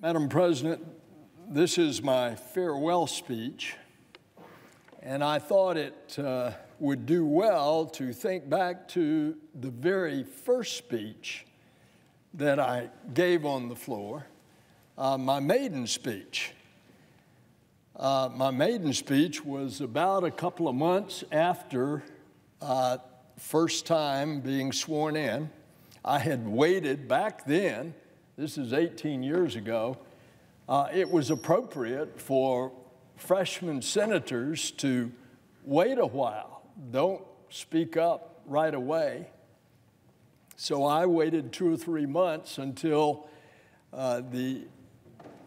Madam President, this is my farewell speech, and I thought it would do well to think back to the very first speech that I gave on the floor, my maiden speech. My maiden speech was about a couple of months after first time being sworn in. I had waited back then. This is 18 years ago. It was appropriate for freshman senators to wait a while. Don't speak up right away. So I waited 2 or 3 months until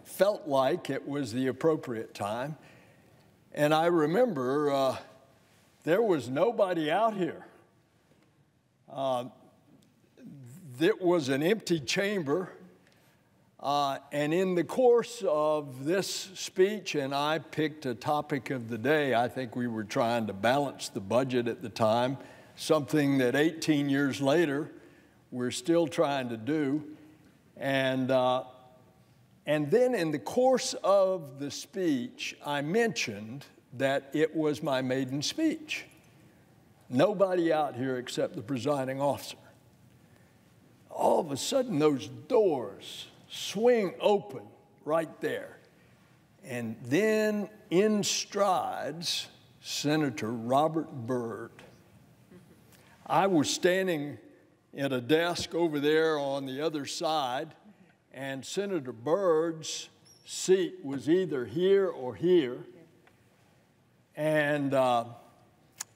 felt like it was the appropriate time. And I remember there was nobody out here. It was an empty chamber. And in the course of this speech, and I picked a topic of the day, I think we were trying to balance the budget at the time, something that 18 years later, we're still trying to do. And then in the course of the speech, I mentioned that it was my maiden speech. Nobody out here except the presiding officer. All of a sudden, those doors swing open right there. And then in strides Senator Robert Byrd. I was standing at a desk over there on the other side, and Senator Byrd's seat was either here or here. And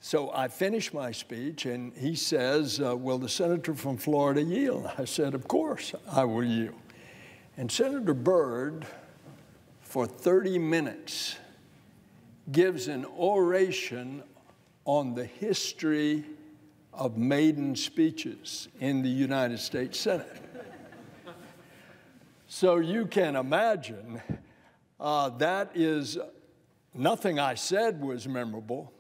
so I finished my speech, and he says, will the senator from Florida yield? I said, of course I will yield. And Senator Byrd, for 30 minutes, gives an oration on the history of maiden speeches in the United States Senate. So you can imagine that is nothing I said was memorable,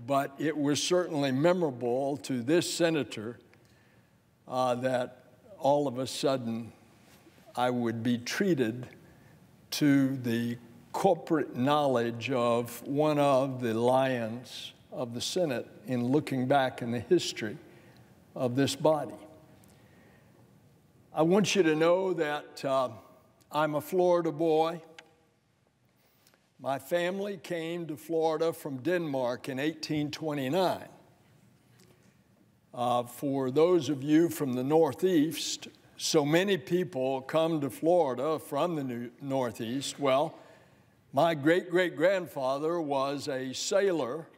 but it was certainly memorable to this senator that all of a sudden I would be treated to the corporate knowledge of one of the lions of the Senate in looking back in the history of this body. I want you to know that I'm a Florida boy. My family came to Florida from Denmark in 1829. For those of you from the Northeast, so many people come to Florida from the Northeast. Well, my great-great-grandfather was a sailor,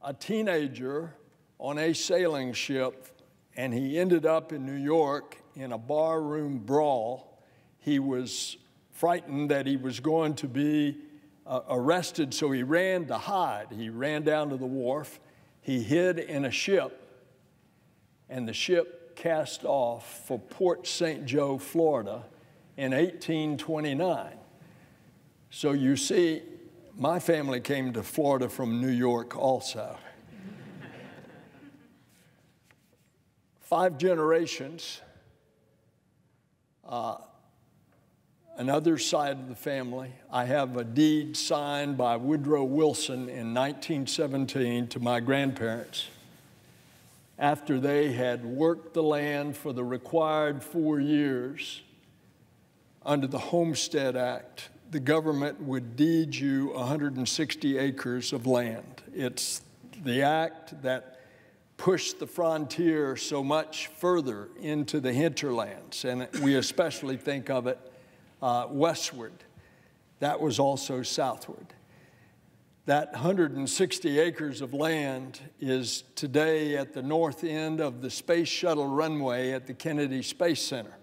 a teenager on a sailing ship, and he ended up in New York in a barroom brawl. He was frightened that he was going to be arrested, so he ran to hide. He ran down to the wharf. He hid in a ship, and the ship cast off for Port St. Joe, Florida in 1829. So you see, my family came to Florida from New York also. 5 generations, another side of the family. I have a deed signed by Woodrow Wilson in 1917 to my grandparents. After they had worked the land for the required 4 years, under the Homestead Act, the government would deed you 160 acres of land. It's the act that pushed the frontier so much further into the hinterlands, and we especially think of it westward. That was also southward. That 160 acres of land is today at the north end of the Space Shuttle runway at the Kennedy Space Center.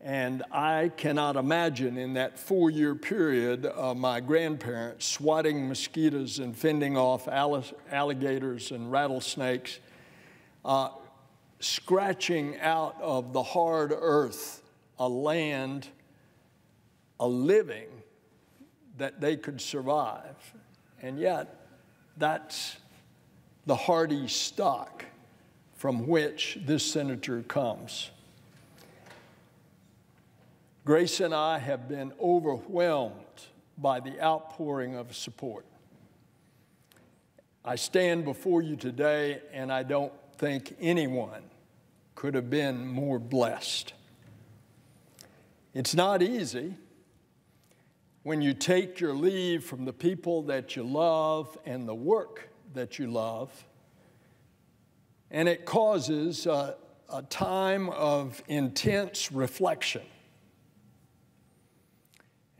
And I cannot imagine in that 4-year period my grandparents swatting mosquitoes and fending off alligators and rattlesnakes, scratching out of the hard earth a land, a living that they could survive. And yet, that's the hardy stock from which this senator comes. Grace and I have been overwhelmed by the outpouring of support. I stand before you today, and I don't think anyone could have been more blessed. It's not easy when you take your leave from the people that you love and the work that you love, and it causes a time of intense reflection.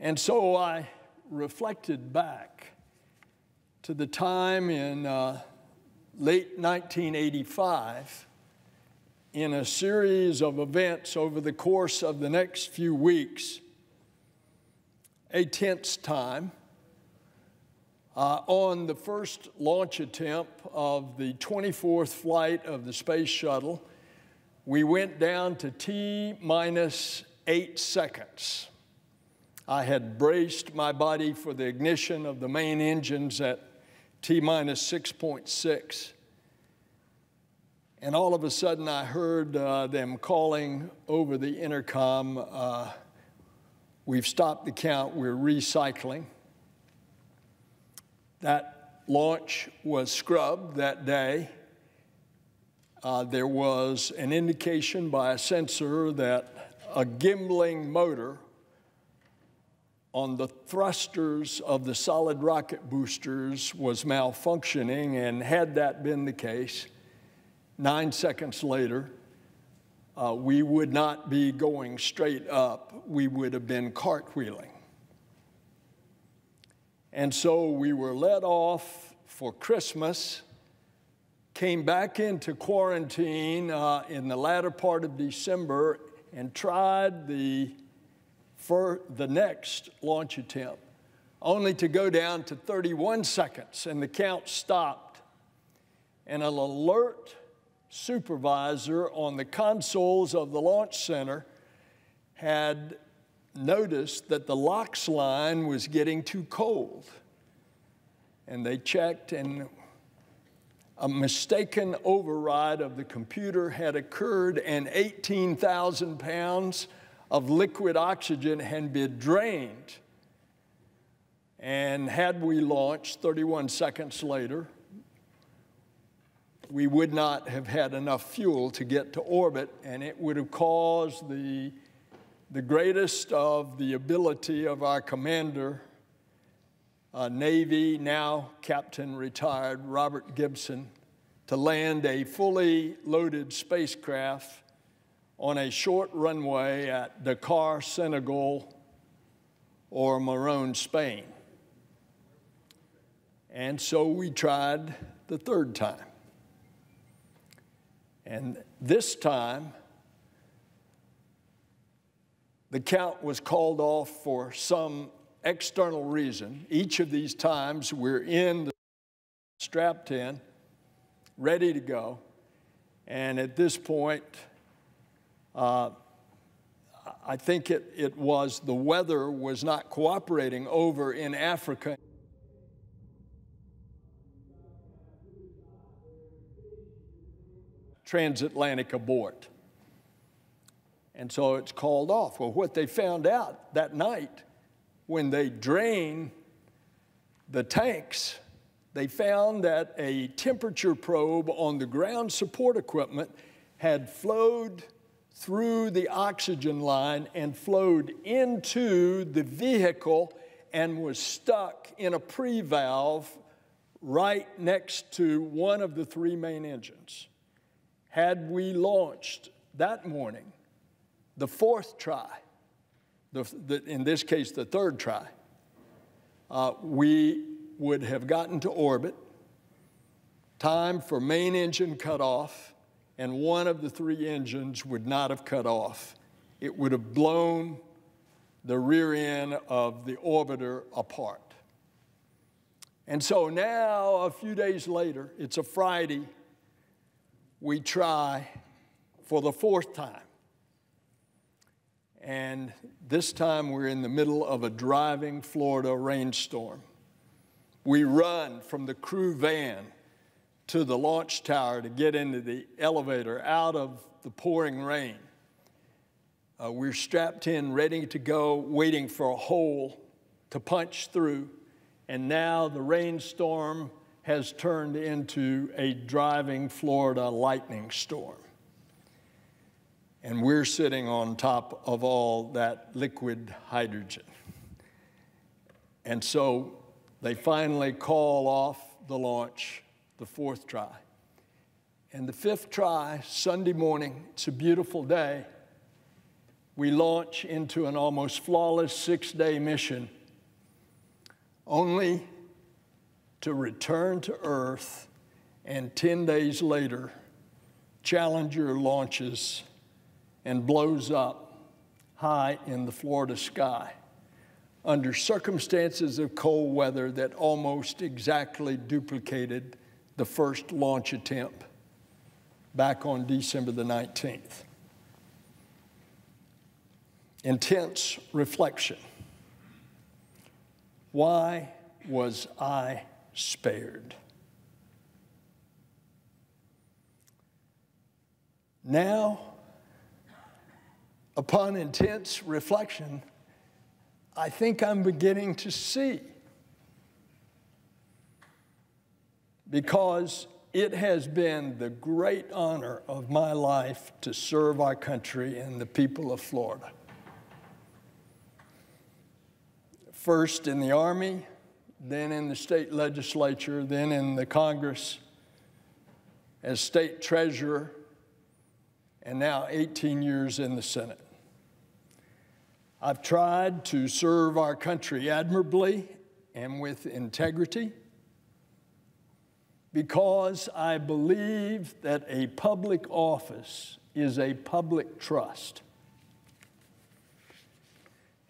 And so I reflected back to the time in late 1985 in a series of events over the course of the next few weeks, a tense time, on the first launch attempt of the 24th flight of the space shuttle. We went down to T-minus 8 seconds. I had braced my body for the ignition of the main engines at T-minus 6.6. And all of a sudden, I heard them calling over the intercom, "We've stopped the count, we're recycling." That launch was scrubbed that day. There was an indication by a sensor that a gimbling motor on the thrusters of the solid rocket boosters was malfunctioning, and had that been the case, 9 seconds later, we would not be going straight up. We would have been cartwheeling. And so we were let off for Christmas, came back into quarantine in the latter part of December, and tried for the next launch attempt, only to go down to 31 seconds, and the count stopped. And an alert supervisor on the consoles of the launch center had noticed that the LOX line was getting too cold. And they checked, and a mistaken override of the computer had occurred, and 18,000 pounds of liquid oxygen had been drained. And had we launched 31 seconds later, we would not have had enough fuel to get to orbit, and it would have caused the greatest of the ability of our commander, Navy, now Captain retired, Robert Gibson, to land a fully loaded spacecraft on a short runway at Dakar, Senegal, or Morón, Spain. And so we tried the third time. And this time, the count was called off for some external reason. Each of these times, we're in the strapped in, ready to go. And at this point, I think it was the weather was not cooperating over in Africa. Transatlantic abort. And so it's called off. Well, what they found out that night when they drained the tanks, they found that a temperature probe on the ground support equipment had flowed through the oxygen line and flowed into the vehicle and was stuck in a pre-valve right next to one of the three main engines. Had we launched that morning, the fourth try, in this case the third try, we would have gotten to orbit, time for main engine cutoff, and one of the three engines would not have cut off. It would have blown the rear end of the orbiter apart. And so now, a few days later, it's a Friday, we try for the fourth time. And this time we're in the middle of a driving Florida rainstorm. We run from the crew van to the launch tower to get into the elevator out of the pouring rain. We're strapped in, ready to go, waiting for a hole to punch through. And now the rainstorm has turned into a driving Florida lightning storm. And we're sitting on top of all that liquid hydrogen. And so they finally call off the launch, the fourth try. And the fifth try, Sunday morning, it's a beautiful day, we launch into an almost flawless 6-day mission, only to return to Earth, and 10 days later, Challenger launches and blows up high in the Florida sky under circumstances of cold weather that almost exactly duplicated the first launch attempt back on December the 19th. Intense reflection. Why was I spared? Now, upon intense reflection, I think I'm beginning to see, because it has been the great honor of my life to serve our country and the people of Florida. First in the Army, then in the state legislature, then in the Congress, as state treasurer, and now 18 years in the Senate. I've tried to serve our country admirably and with integrity, because I believe that a public office is a public trust.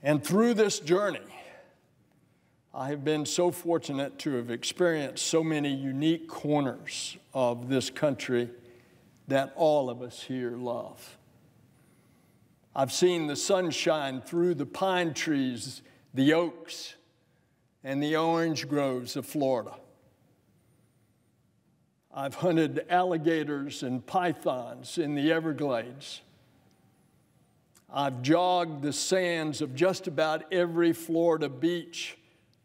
And through this journey, I have been so fortunate to have experienced so many unique corners of this country that all of us here love. I've seen the sunshine through the pine trees, the oaks, and the orange groves of Florida. I've hunted alligators and pythons in the Everglades. I've jogged the sands of just about every Florida beach,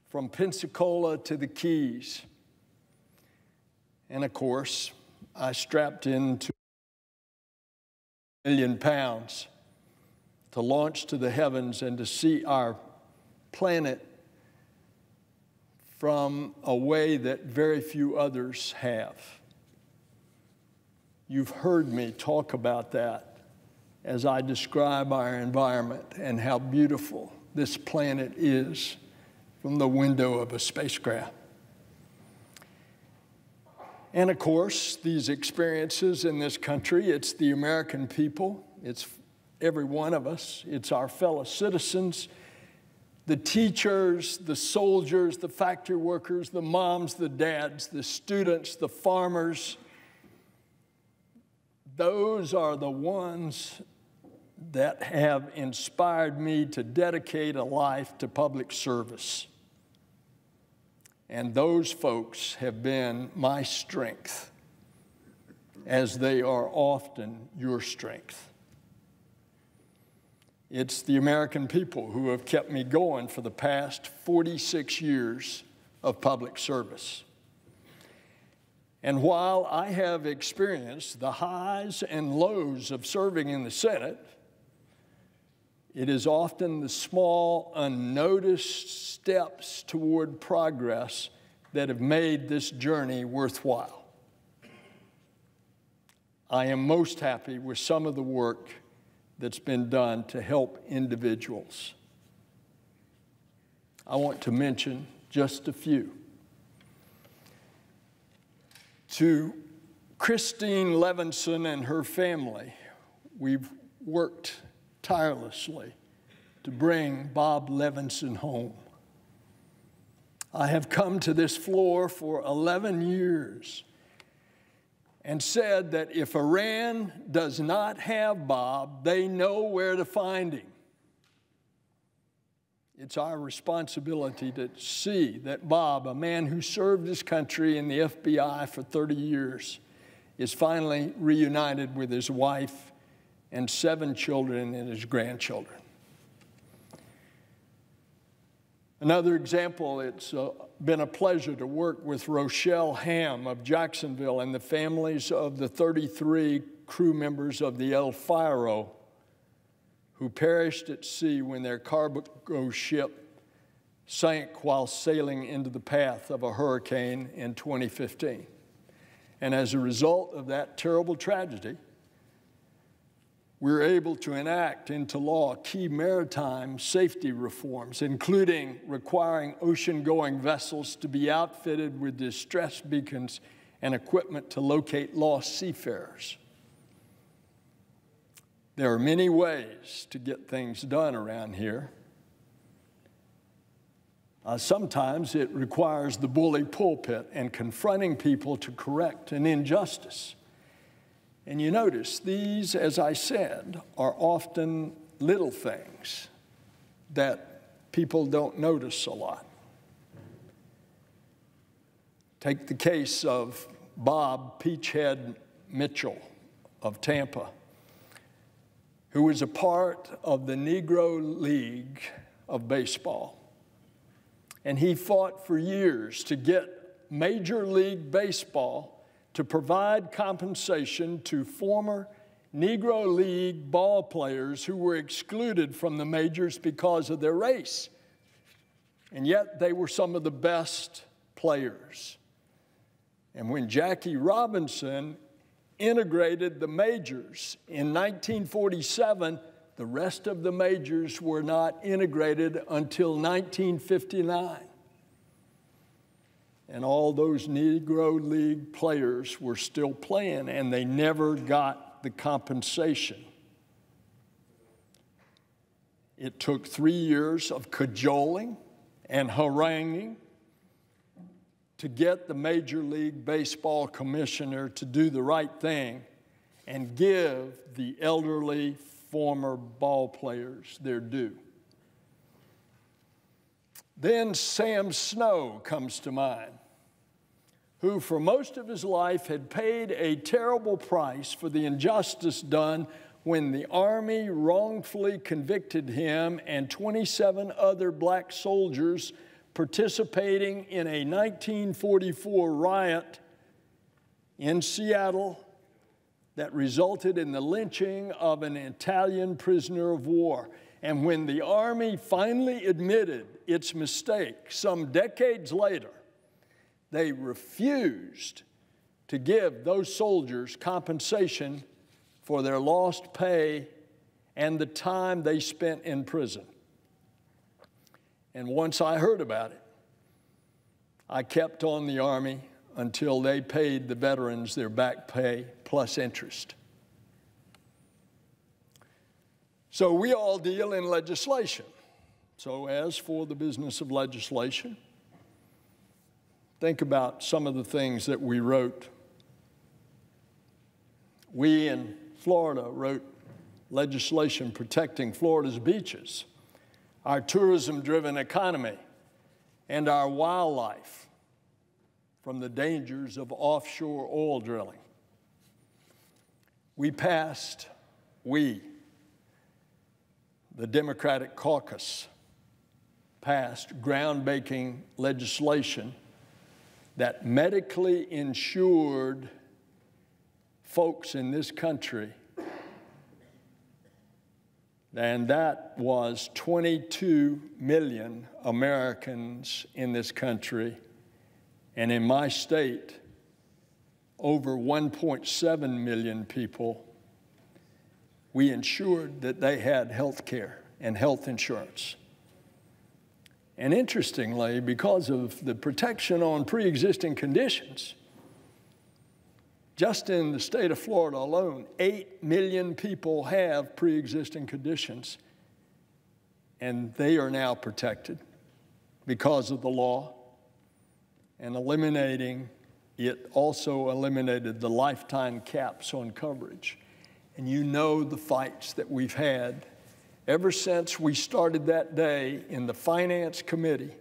from Pensacola to the Keys. And of course, I strapped into 1 million pounds to launch to the heavens and to see our planet from a way that very few others have. You've heard me talk about that as I describe our environment and how beautiful this planet is from the window of a spacecraft. And of course, these experiences in this country, it's the American people, it's every one of us, it's our fellow citizens, the teachers, the soldiers, the factory workers, the moms, the dads, the students, the farmers. Those are the ones that have inspired me to dedicate a life to public service. And those folks have been my strength, as they are often your strength. It's the American people who have kept me going for the past 46 years of public service. And while I have experienced the highs and lows of serving in the Senate, it is often the small, unnoticed steps toward progress that have made this journey worthwhile. I am most happy with some of the work that's been done to help individuals. I want to mention just a few. To Christine Levinson and her family, we've worked tirelessly to bring Bob Levinson home. I have come to this floor for 11 years and said that if Iran does not have Bob, they know where to find him. It's our responsibility to see that Bob, a man who served his country in the FBI for 30 years, is finally reunited with his wife and 7 children and his grandchildren. Another example, it's been a pleasure to work with Rochelle Ham of Jacksonville and the families of the 33 crew members of the El Faro who perished at sea when their cargo ship sank while sailing into the path of a hurricane in 2015. And as a result of that terrible tragedy, we were able to enact into law key maritime safety reforms, including requiring ocean-going vessels to be outfitted with distress beacons and equipment to locate lost seafarers. There are many ways to get things done around here. Sometimes it requires the bully pulpit and confronting people to correct an injustice. And you notice these, as I said, are often little things that people don't notice a lot. Take the case of Bob Peachhead Mitchell of Tampa, who was a part of the Negro League of Baseball. And he fought for years to get Major League Baseball to provide compensation to former Negro League ball players who were excluded from the majors because of their race. And yet they were some of the best players. And when Jackie Robinson integrated the majors in 1947, the rest of the majors were not integrated until 1959. And all those Negro League players were still playing, and they never got the compensation. It took 3 years of cajoling and haranguing to get the Major League Baseball commissioner to do the right thing and give the elderly former ball players their due. Then Sam Snow comes to mind, who for most of his life had paid a terrible price for the injustice done when the Army wrongfully convicted him and 27 other black soldiers participating in a 1944 riot in Seattle that resulted in the lynching of an Italian prisoner of war. And when the Army finally admitted its mistake some decades later, they refused to give those soldiers compensation for their lost pay and the time they spent in prison. And once I heard about it, I kept on the Army until they paid the veterans their back pay plus interest. So we all deal in legislation. So as for the business of legislation, think about some of the things that we wrote. We in Florida wrote legislation protecting Florida's beaches, our tourism-driven economy, and our wildlife from the dangers of offshore oil drilling. We passed, the Democratic caucus, passed groundbreaking legislation that medically insured folks in this country, and that was 22 million Americans in this country, and in my state, over 1.7 million people. We ensured that they had health care and health insurance. And interestingly, because of the protection on pre-existing conditions, just in the state of Florida alone, 8 million people have pre-existing conditions, and they are now protected because of the law. And eliminating it also eliminated the lifetime caps on coverage. And you know the fights that we've had ever since we started that day in the Finance Committee,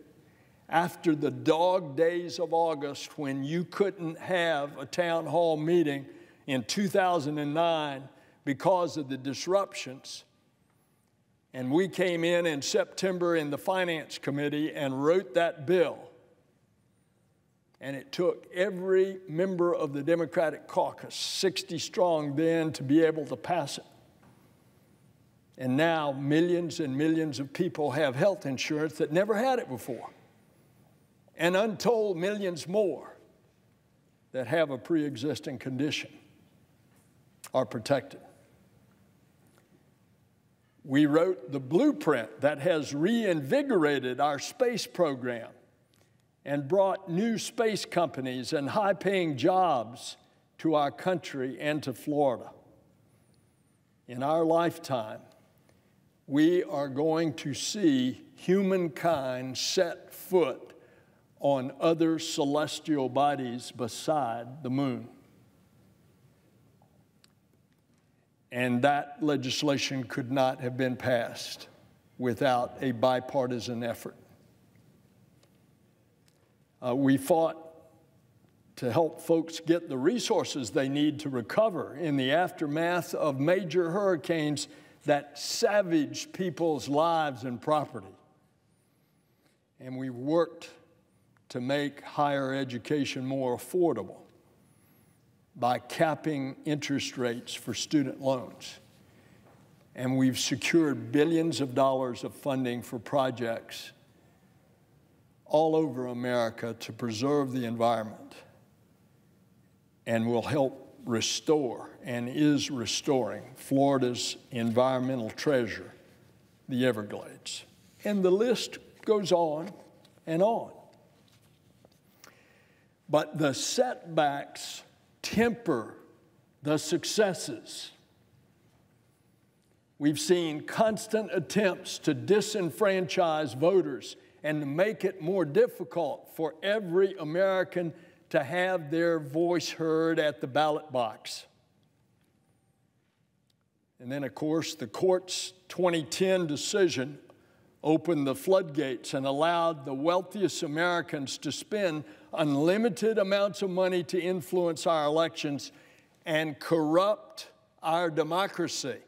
after the dog days of August when you couldn't have a town hall meeting in 2009 because of the disruptions. And we came in September in the Finance Committee and wrote that bill. And it took every member of the Democratic caucus, 60 strong then, to be able to pass it. And now millions and millions of people have health insurance that never had it before. And untold millions more that have a pre-existing condition are protected. We wrote the blueprint that has reinvigorated our space program and brought new space companies and high-paying jobs to our country and to Florida. In our lifetime, we are going to see humankind set foot on other celestial bodies beside the moon. And that legislation could not have been passed without a bipartisan effort. We fought to help folks get the resources they need to recover in the aftermath of major hurricanes that savaged people's lives and property. And we worked to make higher education more affordable by capping interest rates for student loans. And we've secured billions of dollars of funding for projects all over America to preserve the environment, and will help restore and is restoring Florida's environmental treasure, the Everglades. And the list goes on and on. But the setbacks temper the successes. We've seen constant attempts to disenfranchise voters and to make it more difficult for every American to have their voice heard at the ballot box. And then, of course, the court's 2010 decision opened the floodgates and allowed the wealthiest Americans to spend unlimited amounts of money to influence our elections and corrupt our democracy.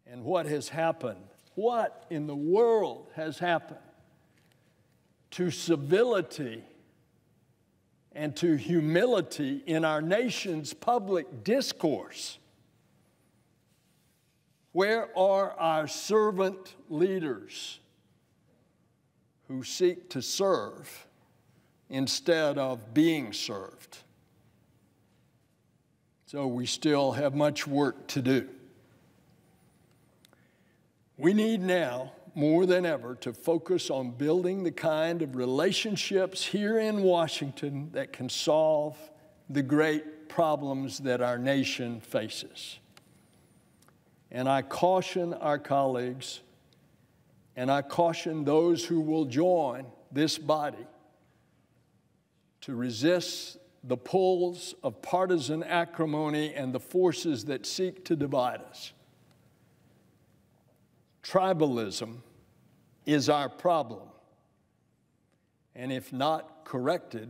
And what has happened? What in the world has happened to civility and to humility in our nation's public discourse? Where are our servant leaders who seek to serve instead of being served? So we still have much work to do. We need now, more than ever, to focus on building the kind of relationships here in Washington that can solve the great problems that our nation faces. And I caution our colleagues, and I caution those who will join this body to resist the pulls of partisan acrimony and the forces that seek to divide us. Tribalism is our problem, and if not corrected,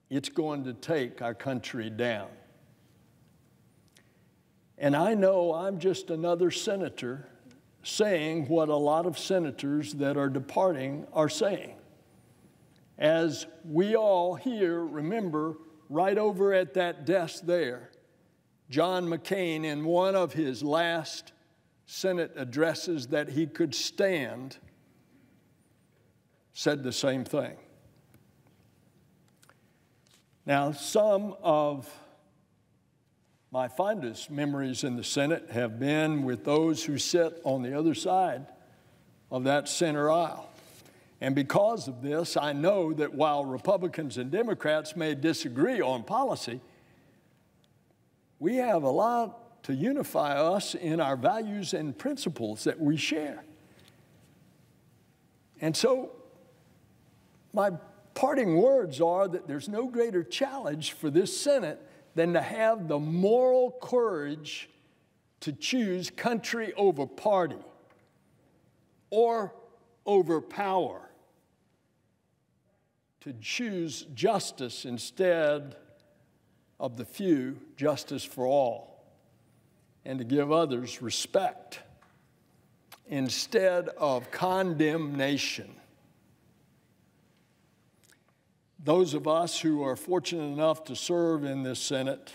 it's going to take our country down. And I know I'm just another senator saying what a lot of senators that are departing are saying. As we all here remember, right over at that desk there, John McCain, in one of his last Senate addresses that he could stand, said the same thing. Now, some of my fondest memories in the Senate have been with those who sit on the other side of that center aisle. And because of this, I know that while Republicans and Democrats may disagree on policy, we have a lot to unify us in our values and principles that we share. And so my parting words are that there's no greater challenge for this Senate than to have the moral courage to choose country over party or over power, to choose justice instead of the few, justice for all, and to give others respect instead of condemnation. Those of us who are fortunate enough to serve in this Senate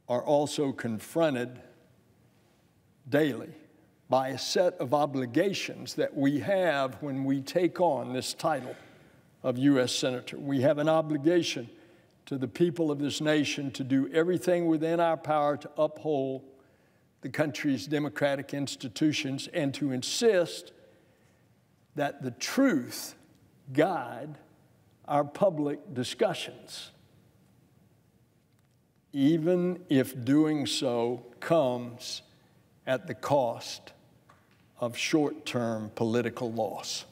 are also confronted daily by a set of obligations that we have when we take on this title of U.S. Senator. We have an obligation to the people of this nation to do everything within our power to uphold the country's democratic institutions and to insist that the truth guide our public discussions, even if doing so comes at the cost of short-term political loss.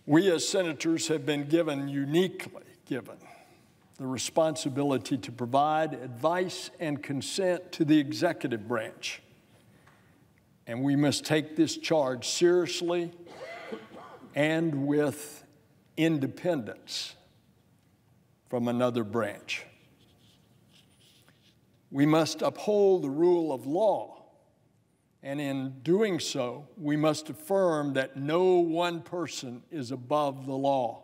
We as senators have been uniquely given, the responsibility to provide advice and consent to the executive branch. And we must take this charge seriously and with independence from another branch. We must uphold the rule of law, and in doing so, we must affirm that no one person is above the law.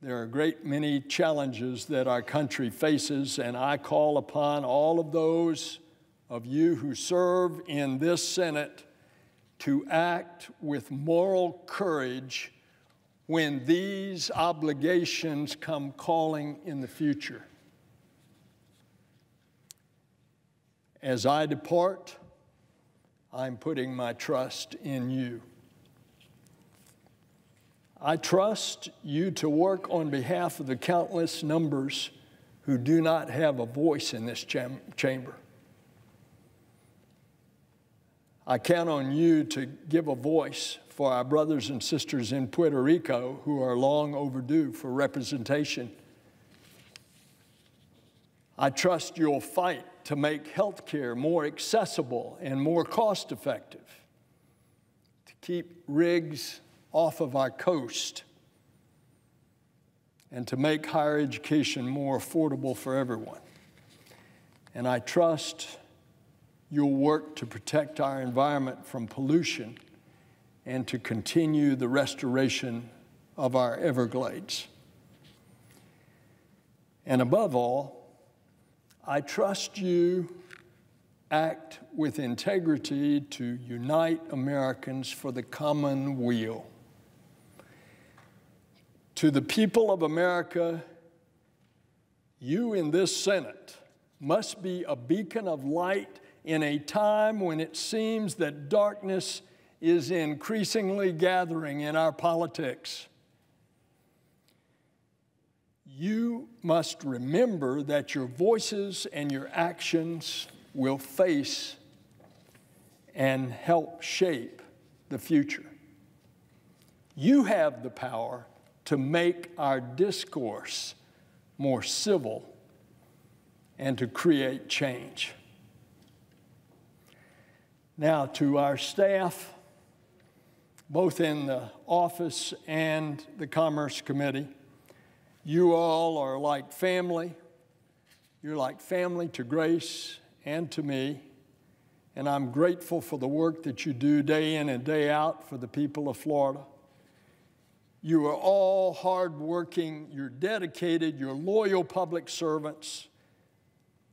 There are a great many challenges that our country faces, and I call upon all of those of you who serve in this Senate to act with moral courage when these obligations come calling in the future. As I depart, I'm putting my trust in you. I trust you to work on behalf of the countless numbers who do not have a voice in this chamber. I count on you to give a voice for our brothers and sisters in Puerto Rico who are long overdue for representation. I trust you'll fight to make health care more accessible and more cost-effective, to keep rigs off of our coast, and to make higher education more affordable for everyone. And I trust you'll work to protect our environment from pollution and to continue the restoration of our Everglades. And above all, I trust you act with integrity to unite Americans for the common weal. To the people of America, you in this Senate must be a beacon of light in a time when it seems that darkness is increasingly gathering in our politics. You must remember that your voices and your actions will face and help shape the future. You have the power to make our discourse more civil and to create change. Now, to our staff, both in the office and the Commerce Committee, you all are like family. You're like family to Grace and to me, and I'm grateful for the work that you do day in and day out for the people of Florida. You are all hardworking, you're dedicated, you're loyal public servants.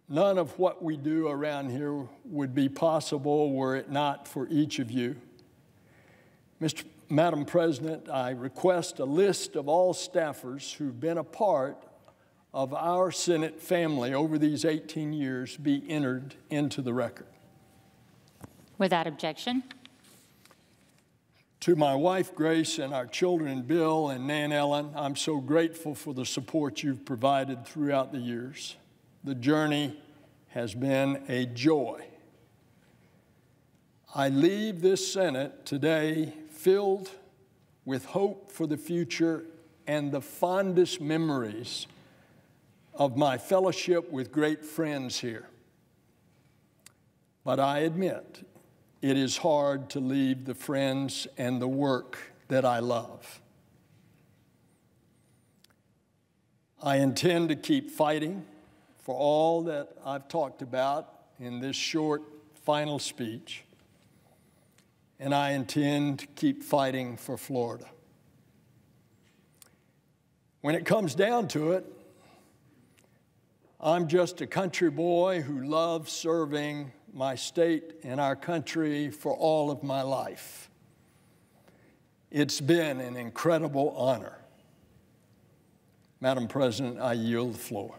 None of what we do around here would be possible were it not for each of you. Madam President, I request a list of all staffers who've been a part of our Senate family over these 18 years be entered into the record. Without objection. To my wife, Grace, and our children, Bill and Nan Ellen, I'm so grateful for the support you've provided throughout the years. The journey has been a joy. I leave this Senate today filled with hope for the future and the fondest memories of my fellowship with great friends here. But I admit, it is hard to leave the friends and the work that I love. I intend to keep fighting for all that I've talked about in this short final speech, and I intend to keep fighting for Florida. When it comes down to it, I'm just a country boy who loves serving my state and our country for all of my life. It's been an incredible honor. Madam President, I yield the floor.